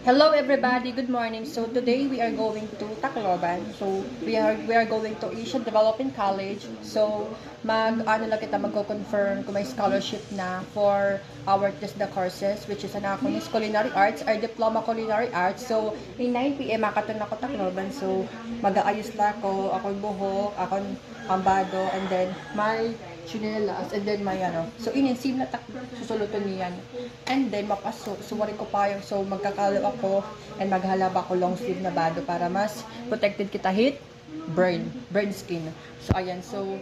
Hello everybody, good morning. So today we are going to Tacloban. So we are going to Asian Development College. So lang kita magko-confirm kung may scholarship na for our TESDA courses, which is an Aconis Culinary Arts or Diploma Culinary Arts. So in 9 PM makatun ako Tacloban. So mag-aayos na akong buhok, akong ambado, and then my chinelas, and then may so ininsim na susulutan niyan, and then mapasok, suwarin ko pa yung, so magkakalo ako, and maghalaba ako long sleeve na bado para mas protected kita heat, burn skin. So ayan, so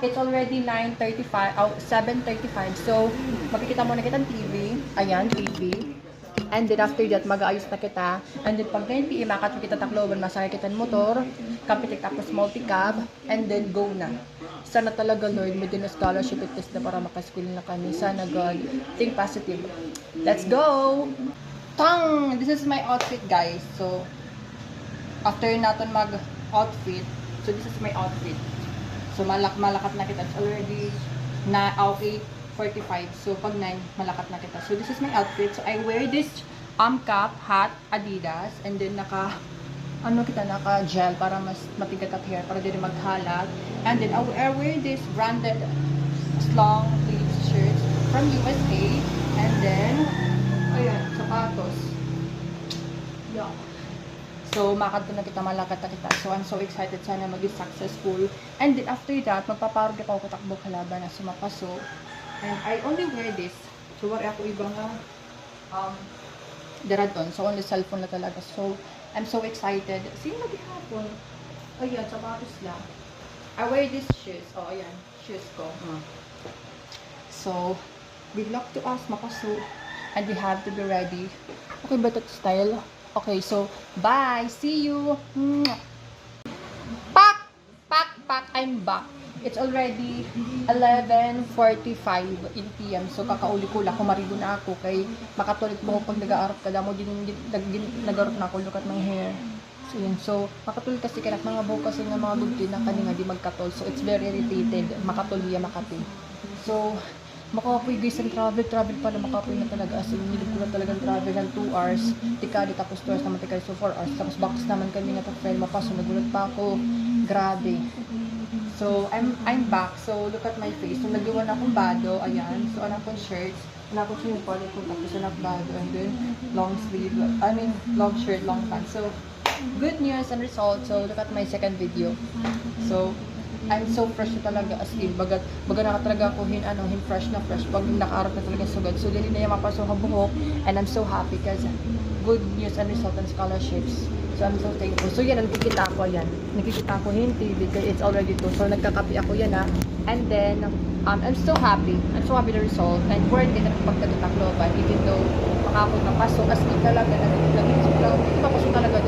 it's already 9:35, 7:35, so makikita muna kitang TV, ayan, TV. And then after that, mag-aayos na kita. And then pag 9 PM, makatun kita Tacloban, masakay kita ng motor, kapitik tapos multi-cab, and then go na. Sana talaga, Lord, may din na scholarship at test na para makaskool na kami. Sana, God, think positive. Let's go! Tang! This is my outfit, guys. So, after natin mag-outfit, so this is my outfit. So, malakat na kita. It's already na 8:45. So, pag 9, malakat na kita. So, this is my outfit. So, I wear this cap, hat, Adidas, and then naka gel para mas matigat at hair, para din maghalat. And then, I wear this branded long sleeve shirt from USA. And then, ayan, sapatos. Yeah. So, makadto na kita, malakat na kita. So, I'm so excited. Sana maging successful. And then, after that, magpaparog ako katakbo kalaban na sumapaso. And I only wear this. So, wari ako ibang deraton. So, only cellphone na talaga. So, I'm so excited. Sino maghihapon? Ayan, sapatos lang. I wear these shoes. Oh, ayan. Shoes ko. So, good luck to us, mapaso. And we have to be ready. Okay ba ito style? Okay, so, bye! See you! Pak! I'm back. It's already 11:45 in PM. So, kakauli ko lang. Kumarigo na ako. Kay makatulit mo pag nag-aarap ka. Damo din nag-aarap na ako. Look at my hair. So, yun. So, makatulit kasi kaya mga buhok kasi ng mga bugti na kanina di magkatol. So, it's very irritated. Makatuloy makati. So, makapoy guys ang travel pala, makapoy na talaga, as in nilip ko na talagang travel ng 2 hours, tikadi tapos 2 hours naman tikadi, so 4 hours, tapos box naman kami nga pa-file mapaso, nagulat pa ako, grabe. So, I'm back, so look at my face, so nagawa na akong bado, ayan, so anak kong shirts, anak kong sinipali ko, tapos anak bado, and then long sleeve, long shirt, long pants, so good news and results. So look at my second video. So I'm so fresh na talaga, as in, baga nakatalaga ko hin fresh na fresh pag nakaarap na talaga sugad. So dili na yung mapasok ang buhok, and I'm so happy because good news and result and scholarships. So I'm so thankful. So yan, nakikita ko hin TV, it's already 2. So nagkakapi ako yan and then I'm so happy the result, and worth it ang pagkatutakloban, even though makapag napasok, as in talaga, nag-isip lang, papasok talaga,